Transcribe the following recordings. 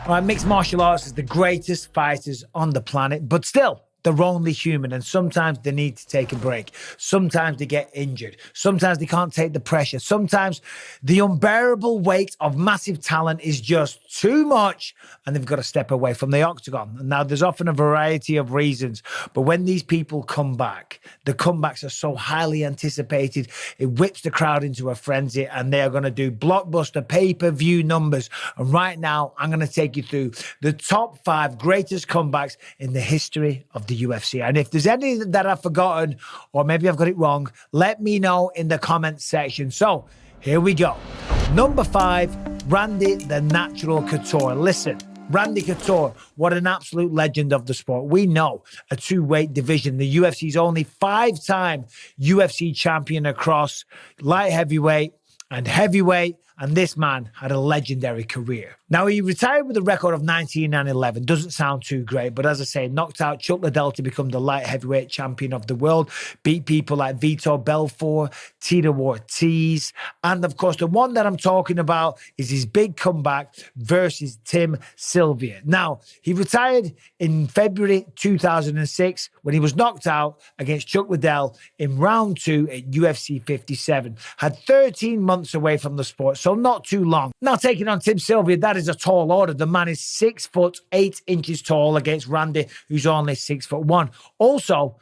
All right, mixed martial arts is the greatest fighters on the planet, but still, they're only human, and sometimes they need to take a break. Sometimes they get injured. Sometimes they can't take the pressure. Sometimes the unbearable weight of massive talent is just too much, and they've got to step away from the octagon. And now, there's often a variety of reasons, but when these people come back, the comebacks are so highly anticipated, it whips the crowd into a frenzy, and they are going to do blockbuster pay-per-view numbers. And right now, I'm going to take you through the top 5 greatest comebacks in the history of the UFC. And if there's any that I've forgotten, or maybe I've got it wrong, let me know in the comments section. So here we go. Number 5, Randy the Natural Couture. Listen, Randy Couture, what an absolute legend of the sport. We know a 2-weight division. The UFC's only 5-time UFC champion across light heavyweight and heavyweight. And this man had a legendary career. Now, he retired with a record of 19-11. Doesn't sound too great, but as I say, knocked out Chuck Liddell to become the light heavyweight champion of the world. Beat people like Vitor Belfort, Tito Ortiz. And of course, the one that I'm talking about is his big comeback versus Tim Silva. Now, he retired in February 2006 when he was knocked out against Chuck Liddell in round 2 at UFC 57. Had 13 months away from the sport, so not too long. Now, taking on Tim Silva, that is a tall order. The man is 6 foot 8 inches tall against Randy, who's only 6 foot 1. Also,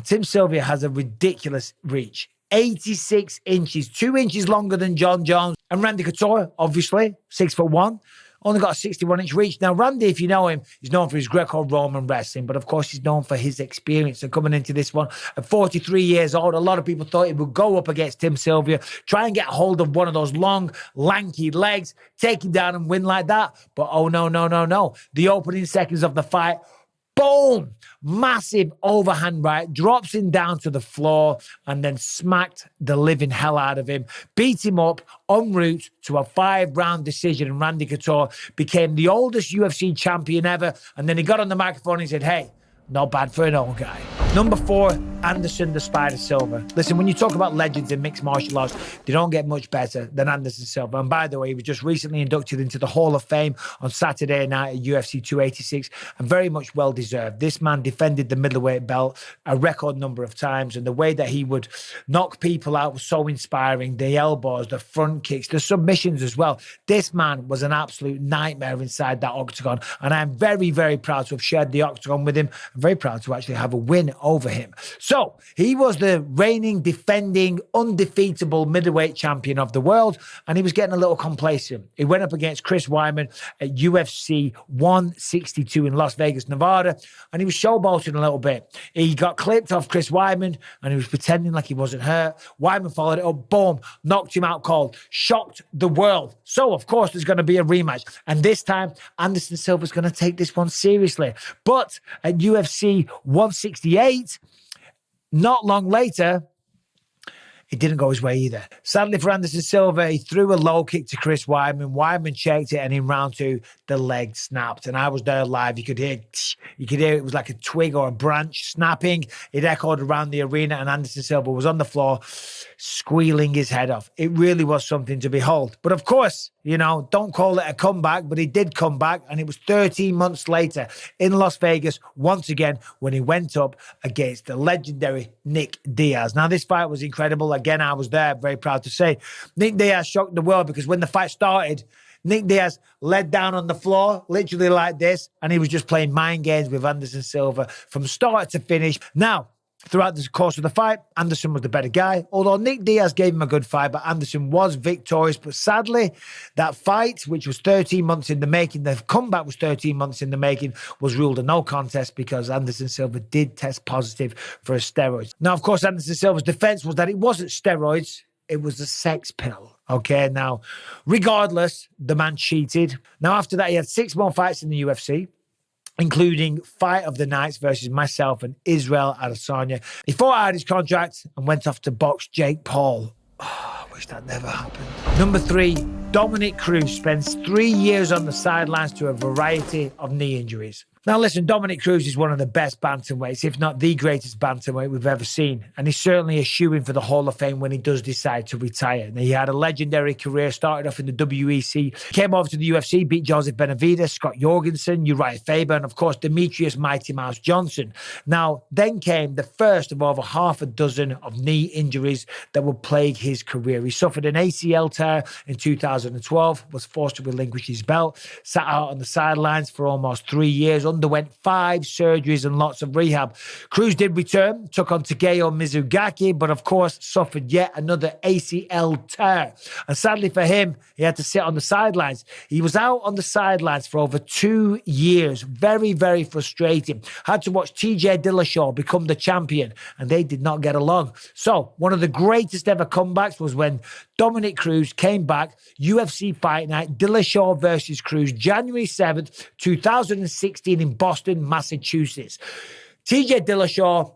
Tim Silva has a ridiculous reach. 86 inches, 2 inches longer than Jon Jones. And Randy Couture, obviously, 6 foot 1. Only got a 61-inch reach. Now, Randy, if you know him, he's known for his Greco-Roman wrestling, but of course, he's known for his experience. And coming into this one, at 43 years old, a lot of people thought he would go up against Tim Silva, try and get hold of one of those long, lanky legs, take him down and win like that. But oh, no, no, no, no. The opening seconds of the fight, boom! Massive overhand right, drops him down to the floor and then smacked the living hell out of him, beat him up en route to a 5-round decision. And Randy Couture became the oldest UFC champion ever. And then he got on the microphone and he said, hey, not bad for an old guy. Number 4, Anderson the Spider Silva. Listen, when you talk about legends in mixed martial arts, they don't get much better than Anderson Silva. And by the way, he was just recently inducted into the Hall of Fame on Saturday night at UFC 286, and very much well-deserved. This man defended the middleweight belt a record number of times, and the way that he would knock people out was so inspiring. The elbows, the front kicks, the submissions as well. This man was an absolute nightmare inside that octagon, and I'm very, very proud to have shared the octagon with him. I'm very proud to actually have a win over him. So he was the reigning, defending, undefeatable middleweight champion of the world, and he was getting a little complacent. He went up against Chris Weidman at UFC 162 in Las Vegas, Nevada, and he was showboating a little bit. He got clipped off Chris Weidman, and he was pretending like he wasn't hurt. Weidman followed it up, boom, knocked him out cold, shocked the world. So, of course, there's going to be a rematch, and this time, Anderson Silva's going to take this one seriously. But at UFC 168, not long later, it didn't go his way either. Sadly for Anderson Silva, he threw a low kick to Chris Weidman. Weidman checked it, and in round 2, the leg snapped. And I was there live. You could hear it was like a twig or a branch snapping. It echoed around the arena, and Anderson Silva was on the floor, squealing his head off. It really was something to behold. But of course, you know, don't call it a comeback, but he did come back, and it was 13 months later in Las Vegas, once again, when he went up against the legendary Nick Diaz. Now, this fight was incredible. Again, I was there, very proud to say. Nick Diaz shocked the world because when the fight started, Nick Diaz led down on the floor, literally like this, and he was just playing mind games with Anderson Silva from start to finish. Now, throughout the course of the fight, Anderson was the better guy, although Nick Diaz gave him a good fight, but Anderson was victorious. But sadly, that fight, which was 13 months in the making, the comeback was 13 months in the making, was ruled a no contest because Anderson Silva did test positive for a steroid. Now, of course, Anderson Silva's defense was that it wasn't steroids, it was a sex pill. Okay, now, regardless, the man cheated. Now, after that, he had 6 more fights in the UFC, including Fight of the Nights versus myself and Israel Adesanya. He fought out his contract and went off to box Jake Paul. Oh, I wish that never happened. Number 3, Dominic Cruz spends 3 years on the sidelines to a variety of knee injuries. Now, listen, Dominic Cruz is one of the best bantamweights, if not the greatest bantamweight we've ever seen. And he's certainly a shoo-in for the Hall of Fame when he does decide to retire. Now, he had a legendary career, started off in the WEC, came over to the UFC, beat Joseph Benavidez, Scott Jorgensen, Uriah Faber, and of course, Demetrius Mighty Mouse Johnson. Now, then came the first of over half a dozen of knee injuries that would plague his career. He suffered an ACL tear in 2012, was forced to relinquish his belt, sat out on the sidelines for almost 3 years, underwent 5 surgeries and lots of rehab. Cruz did return, took on Takeyo Mizugaki, but of course suffered yet another ACL tear. And sadly for him, he had to sit on the sidelines. He was out on the sidelines for over 2 years. Very, very frustrating. Had to watch TJ Dillashaw become the champion, and they did not get along. So one of the greatest ever comebacks was when Dominic Cruz came back, UFC Fight Night, Dillashaw versus Cruz, January 7th, 2016 in Boston, Massachusetts. TJ Dillashaw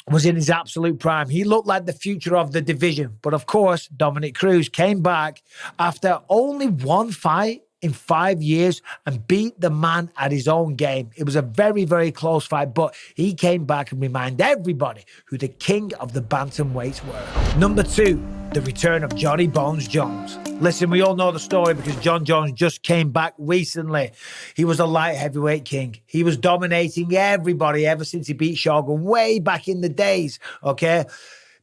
was in his absolute prime. He looked like the future of the division. But of course, Dominic Cruz came back after only one fight in 5 years and beat the man at his own game. It was a very, very close fight, but he came back and reminded everybody who the king of the bantamweights were. Number 2, the return of Johnny Bones Jones. Listen, we all know the story because Jon Jones just came back recently. He was a light heavyweight king. He was dominating everybody ever since he beat Shogun way back in the days, okay?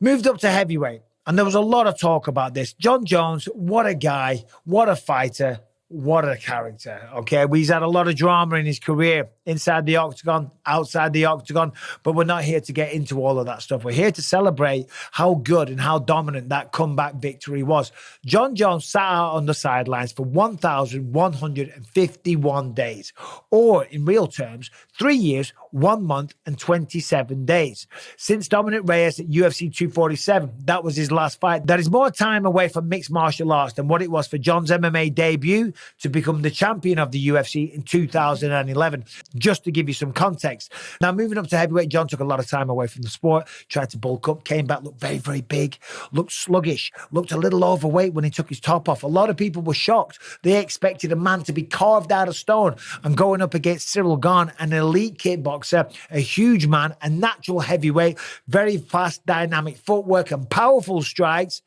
Moved up to heavyweight, and there was a lot of talk about this. Jon Jones, what a guy, what a fighter, what a character, okay? He's had a lot of drama in his career, inside the octagon, outside the octagon, but we're not here to get into all of that stuff. We're here to celebrate how good and how dominant that comeback victory was. Jon Jones sat out on the sidelines for 1,151 days, or in real terms, 3 years, 1 month, and 27 days. Since Dominic Reyes at UFC 247, that was his last fight. That is more time away from mixed martial arts than what it was for Jon's MMA debut to become the champion of the UFC in 2011. Just to give you some context. Now, moving up to heavyweight, Jon took a lot of time away from the sport, tried to bulk up, came back, looked very, very big, looked sluggish, looked a little overweight when he took his top off. A lot of people were shocked. They expected a man to be carved out of stone, and going up against Cyril Gane, an elite kickboxer, a huge man, a natural heavyweight, very fast, dynamic footwork and powerful strikes.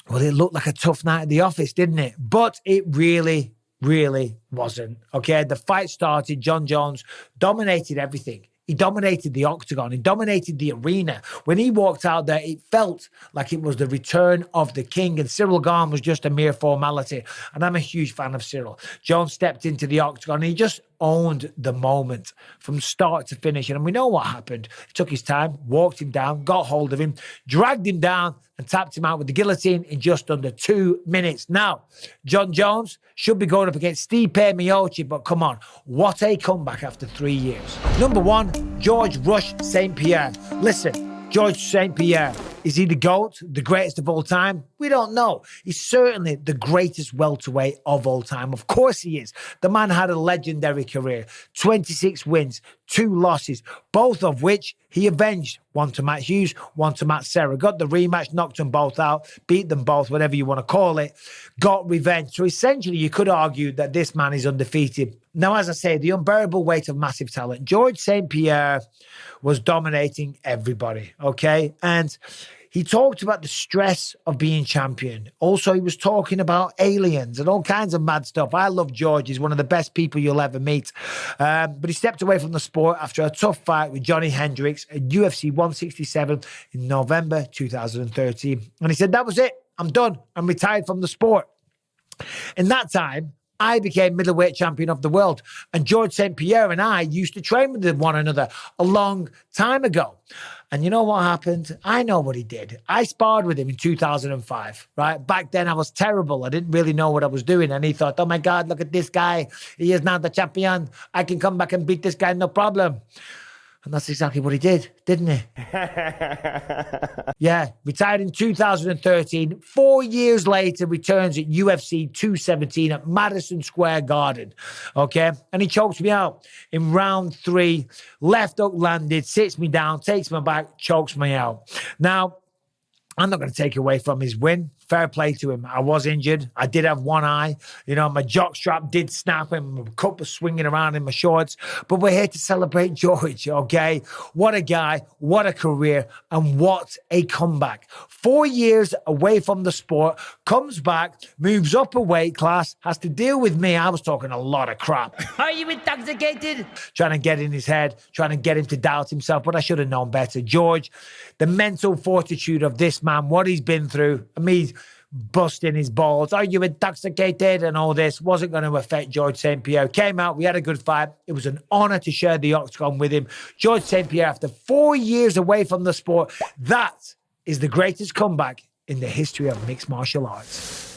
Well, it looked like a tough night at the office, didn't it? But it really wasn't. Okay, the fight started. Jon Jones dominated everything. He dominated the octagon. He dominated the arena. When he walked out there, it felt like it was the return of the king, and Cyril Gane was just a mere formality. And I'm a huge fan of Cyril. Jones stepped into the octagon, and he just owned the moment from start to finish. And we know what happened. He took his time, walked him down, got hold of him, dragged him down, and tapped him out with the guillotine in just under 2 minutes. Now, Jon Jones should be going up against Stipe Miocic, but come on, what a comeback after 3 years. Number 1, George Rush St. Pierre. Listen, George St. Pierre, is he the GOAT, the greatest of all time? We don't know. He's certainly the greatest welterweight of all time. Of course he is. The man had a legendary career, 26 wins, 2 losses, both of which he avenged. One to Matt Hughes, one to Matt Serra. Got the rematch, knocked them both out, beat them both, whatever you want to call it. Got revenge. So essentially, you could argue that this man is undefeated. Now, as I say, the unbearable weight of massive talent. George St. Pierre was dominating everybody, okay? And he talked about the stress of being champion. Also, he was talking about aliens and all kinds of mad stuff. I love George. He's one of the best people you'll ever meet. But he stepped away from the sport after a tough fight with Johnny Hendricks at UFC 167 in November 2013. And he said, that was it. I'm done. I'm retired from the sport. In that time, I became middleweight champion of the world. And George St. Pierre and I used to train with one another a long time ago. And you know what happened? I know what he did. I sparred with him in 2005, right? Back then I was terrible. I didn't really know what I was doing. And he thought, oh my God, look at this guy. He is now the champion. I can come back and beat this guy, no problem. And that's exactly what he did, didn't he? Yeah, retired in 2013. 4 years later, returns at UFC 217 at Madison Square Garden. Okay? And he chokes me out in round 3. Left hook landed, sits me down, takes my back, chokes me out. Now, I'm not going to take away from his win. fair play to him. I was injured. I did have one eye. You know, my jock strap did snap and my cup was swinging around in my shorts. But we're here to celebrate George, okay? What a guy, what a career, and what a comeback. 4 years away from the sport, comes back, moves up a weight class, has to deal with me. I was talking a lot of crap. Are you intoxicated? Trying to get in his head, trying to get him to doubt himself, but I should have known better. George, the mental fortitude of this man, what he's been through, me busting his balls, are you intoxicated, and all this wasn't going to affect George St. Pierre. Came out, we had a good fight. It was an honor to share the octagon with him. George St. Pierre, after 4 years away from the sport, that is the greatest comeback in the history of mixed martial arts.